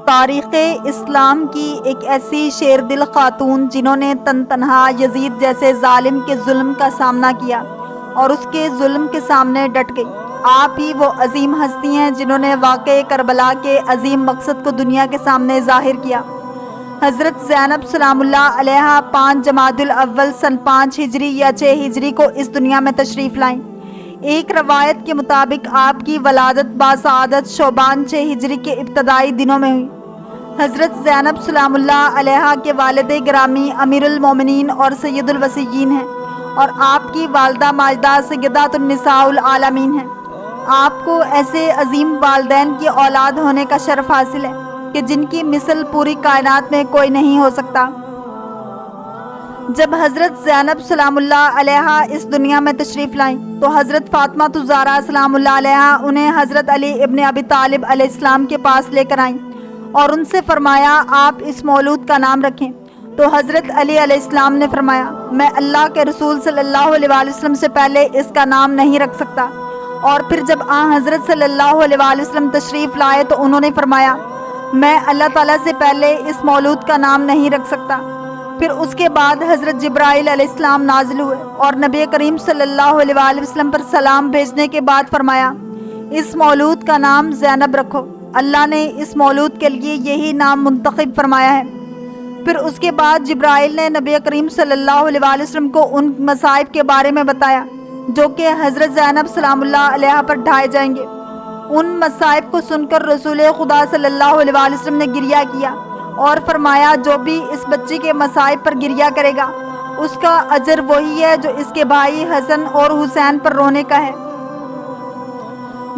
تاریخ اسلام کی ایک ایسی شیر دل خاتون جنہوں نے تن تنہا یزید جیسے ظالم کے ظلم کا سامنا کیا اور اس کے ظلم کے سامنے ڈٹ گئی۔ آپ ہی وہ عظیم ہستی ہیں جنہوں نے واقعہ کربلا کے عظیم مقصد کو دنیا کے سامنے ظاہر کیا۔ حضرت زینب سلام اللہ علیہا 5 جمادی الاول سن 5 ہجری یا 6 ہجری کو اس دنیا میں تشریف لائیں۔ ایک روایت کے مطابق آپ کی ولادت باسعادت شعبان 6 ہجری کے ابتدائی دنوں میں ہوئی۔ حضرت زینب سلام اللہ علیہا کے والد گرامی امیر المومنین اور سید الوصیین ہیں اور آپ کی والدہ ماجدہ سیدات النساء العالمین ہیں۔ آپ کو ایسے عظیم والدین کی اولاد ہونے کا شرف حاصل ہے کہ جن کی مثل پوری کائنات میں کوئی نہیں ہو سکتا۔ جب حضرت زینب سلام اللہ علیہا اس دنیا میں تشریف لائیں تو حضرت فاطمہ الزہرا سلام اللہ علیہا انہیں حضرت علی ابن ابی طالب علیہ السلام کے پاس لے کر آئیں اور ان سے فرمایا آپ اس مولود کا نام رکھیں۔ تو حضرت علی علیہ السلام نے فرمایا میں اللہ کے رسول صلی اللہ علیہ وسلم سے پہلے اس کا نام نہیں رکھ سکتا۔ اور پھر جب حضرت صلی اللہ علیہ وسلم تشریف لائے تو انہوں نے فرمایا میں اللہ تعالیٰ سے پہلے اس مولود کا نام نہیں رکھ سکتا۔ پھر اس کے بعد حضرت جبرائیل علیہ السلام نازل ہوئے اور نبی کریم صلی اللہ علیہ وسلم پر سلام بھیجنے کے بعد فرمایا اس مولود کا نام زینب رکھو۔ اللہ نے اس مولود کے لیے یہی نام منتخب فرمایا ہے۔ پھر اس کے بعد جبرائیل نے نبی کریم صلی اللہ علیہ وسلم کو ان مصائب کے بارے میں بتایا جو کہ حضرت زینب سلام اللہ علیہا پر ڈھائے جائیں گے۔ ان مصائب کو سن کر رسول خدا صلی اللہ علیہ وسلم نے گریہ کیا اور فرمایا جو بھی اس بچی کے مصائب پر گریہ کرے گا اس کا اجر وہی ہے جو اس کے بھائی حسن اور حسین پر رونے کا ہے۔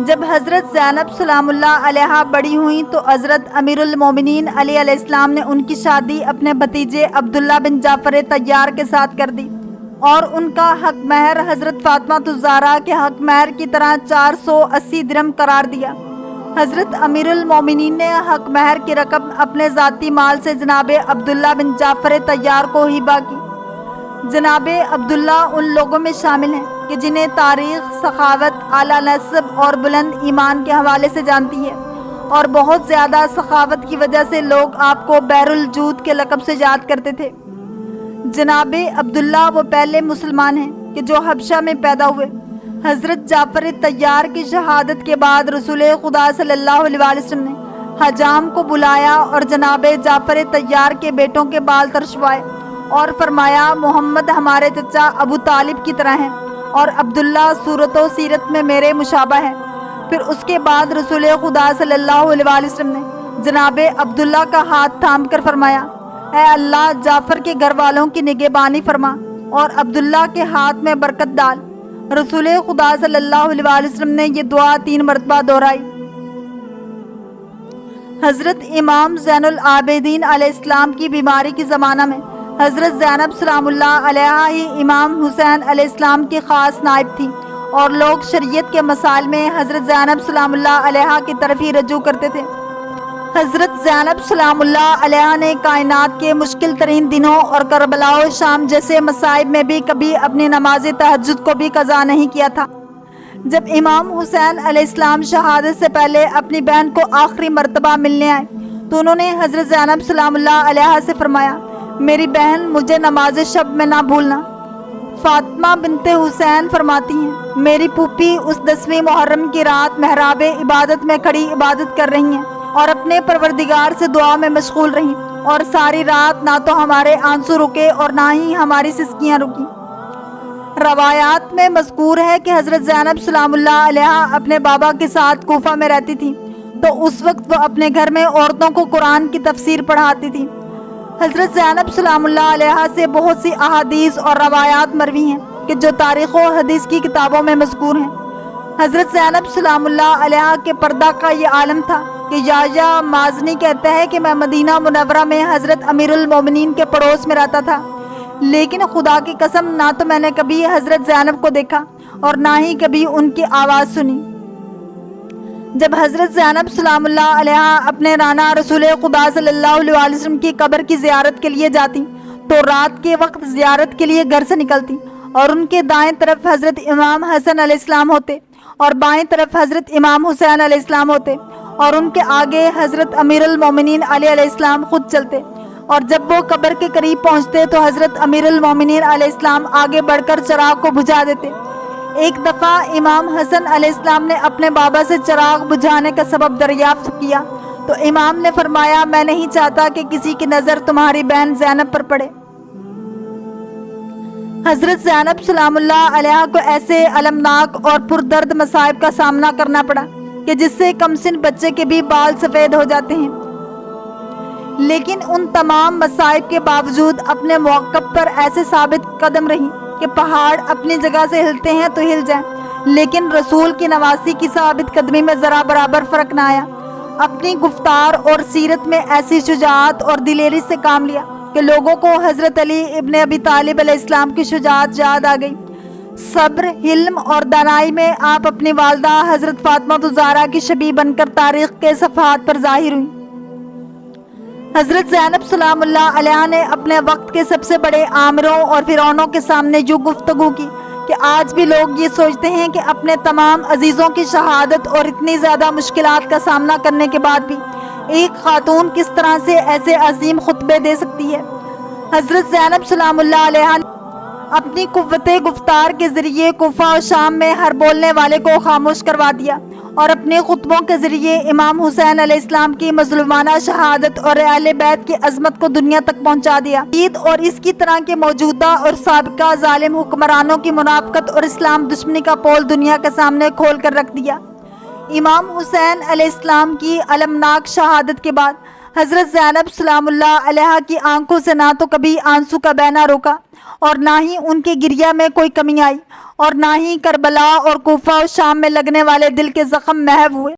جب حضرت زینب سلام اللہ علیہا بڑی ہوئیں تو حضرت امیر المومنین علی علیہ السلام نے ان کی شادی اپنے بھتیجے عبداللہ بن جعفر طیار کے ساتھ کر دی اور ان کا حق مہر حضرت فاطمہ الزہرا کے حق مہر کی طرح 480 درہم قرار دیا۔ حضرت امیر المومنین نے حق مہر کی رقم اپنے ذاتی مال سے جناب عبداللہ بن جعفر طیار کو ہبہ کی۔ جناب عبداللہ ان لوگوں میں شامل ہیں کہ جنہیں تاریخ سخاوت، اعلیٰ نسب اور بلند ایمان کے حوالے سے جانتی ہے اور بہت زیادہ سخاوت کی وجہ سے لوگ آپ کو بحر الجود کے لقب سے یاد کرتے تھے۔ جناب عبداللہ وہ پہلے مسلمان ہیں کہ جو حبشہ میں پیدا ہوئے۔ حضرت جعفر طیار کی شہادت کے بعد رسول خدا صلی اللہ علیہ وسلم نے حجام کو بلایا اور جناب جعفر طیار کے بیٹوں کے بال ترشوائے اور فرمایا محمد ہمارے چچا ابو طالب کی طرح ہیں اور عبداللہ صورت و سیرت میں میرے مشابہ ہیں۔ پھر اس کے بعد رسول خدا صلی اللہ علیہ وسلم نے جناب عبداللہ کا ہاتھ تھام کر فرمایا اے اللہ جعفر کے گھر والوں کی نگہبانی فرما اور عبداللہ کے ہاتھ میں برکت ڈال۔ رسول خدا صلی اللہ علیہ وسلم نے یہ دعا 3 مرتبہ دہرائی۔ حضرت امام زین العابدین علیہ السلام کی بیماری کے زمانہ میں حضرت زینب سلام اللہ علیہا ہی امام حسین علیہ السلام کی خاص نائب تھی اور لوگ شریعت کے مسائل میں حضرت زینب سلام اللہ علیہا کی طرف ہی رجوع کرتے تھے۔ حضرت زینب سلام اللہ علیہا نے کائنات کے مشکل ترین دنوں اور کربلا و شام جیسے مصائب میں بھی کبھی اپنی نماز تہجد کو بھی قضا نہیں کیا تھا۔ جب امام حسین علیہ السلام شہادت سے پہلے اپنی بہن کو آخری مرتبہ ملنے آئے تو انہوں نے حضرت زینب سلام اللہ علیہا سے فرمایا میری بہن مجھے نماز شب میں نہ بھولنا۔ فاطمہ بنت حسین فرماتی ہیں میری پھوپھی اس 10ویں محرم کی رات محراب عبادت میں کھڑی عبادت کر رہی ہیں اور اپنے پروردگار سے دعا میں مشغول رہیں اور ساری رات نہ تو ہمارے آنسو رکے اور نہ ہی ہماری سسکیاں رکی۔ روایات میں مذکور ہے کہ حضرت زینب سلام اللہ علیہا اپنے بابا کے ساتھ کوفہ میں رہتی تھی تو اس وقت وہ اپنے گھر میں عورتوں کو قرآن کی تفسیر پڑھاتی تھی۔ حضرت زینب سلام اللہ علیہا سے بہت سی احادیث اور روایات مروی ہیں کہ جو تاریخ و حدیث کی کتابوں میں مذکور ہیں۔ حضرت زینب سلام اللہ علیہا کے پردہ کا یہ عالم تھا کہ یحییٰ مازنی کہتا ہے کہ میں مدینہ منورہ میں حضرت امیر المومنین کے پڑوس میں رہتا تھا لیکن خدا کی قسم نہ تو میں نے کبھی حضرت زینب کو دیکھا اور نہ ہی کبھی ان کی آواز سنی۔ جب حضرت زینب سلام اللہ علیہا اپنے رانا رسول خدا صلی اللہ علیہ وسلم کی قبر کی زیارت کے لیے جاتی تو رات کے وقت زیارت کے لیے گھر سے نکلتی اور ان کے دائیں طرف حضرت امام حسن علیہ السلام ہوتے اور بائیں طرف حضرت امام حسین علیہ السلام ہوتے اور ان کے آگے حضرت امیر المومنین علی علیہ السلام خود چلتے، اور جب وہ قبر کے قریب پہنچتے تو حضرت امیر المومنین علیہ السلام آگے بڑھ کر چراغ کو بجھا دیتے۔ ایک دفعہ امام حسن علیہ السلام نے اپنے بابا سے چراغ بجھانے کا سبب دریافت کیا تو امام نے فرمایا، میں نہیں چاہتا کہ کسی کی نظر تمہاری بہن زینب پر پڑے۔ حضرت زینب سلام اللہ علیہا کو ایسے المناک اور پردرد مصائب کا سامنا کرنا پڑا کہ جس سے کم سن بچے کے بھی بال سفید ہو جاتے ہیں، لیکن ان تمام مصائب کے باوجود اپنے موقف پر ایسے ثابت قدم رہی کہ پہاڑ اپنی جگہ سے ہلتے ہیں تو ہل جائیں، لیکن رسول کی نواسی کی ثابت قدمی میں ذرا برابر فرق نہ آیا۔ اپنی گفتار اور سیرت میں ایسی شجاعت اور دلیری سے کام لیا کہ لوگوں کو حضرت علی ابن ابی طالب علیہ السلام کی شجاعت یاد آ گئی۔ صبر، حلم اور دانائی میں آپ اپنی والدہ حضرت فاطمہ الزہرا کی شبیہ بن کر تاریخ کے صفحات پر ظاہر ہوئی۔ حضرت زینب سلام اللہ علیہا نے اپنے وقت کے سب سے بڑے آمروں اور فرعونوں کے سامنے جو گفتگو کی کہ آج بھی لوگ یہ سوچتے ہیں کہ اپنے تمام عزیزوں کی شہادت اور اتنی زیادہ مشکلات کا سامنا کرنے کے بعد بھی ایک خاتون کس طرح سے ایسے عظیم خطبے دے سکتی ہے۔ حضرت زینب سلام اللہ علیہا نے اپنی قوت گفتار کے ذریعے کوفہ اور شام میں ہر بولنے والے کو خاموش کروا دیا، اور اپنے خطبوں کے ذریعے امام حسین علیہ السلام کی مظلومانہ شہادت اور اہل بیت کی عظمت کو دنیا تک پہنچا دیا۔ عید اور اس کی طرح کے موجودہ اور سابقہ ظالم حکمرانوں کی منافقت اور اسلام دشمنی کا پول دنیا کے سامنے کھول کر رکھ دیا۔ امام حسین علیہ السلام کی المناک شہادت کے بعد حضرت زینب سلام اللہ علیہا کی آنکھوں سے نہ تو کبھی آنسو کا بہنا روکا، اور نہ ہی ان کے گریہ میں کوئی کمی آئی، اور نہ ہی کربلا اور کوفہ اور شام میں لگنے والے دل کے زخم محو ہوئے۔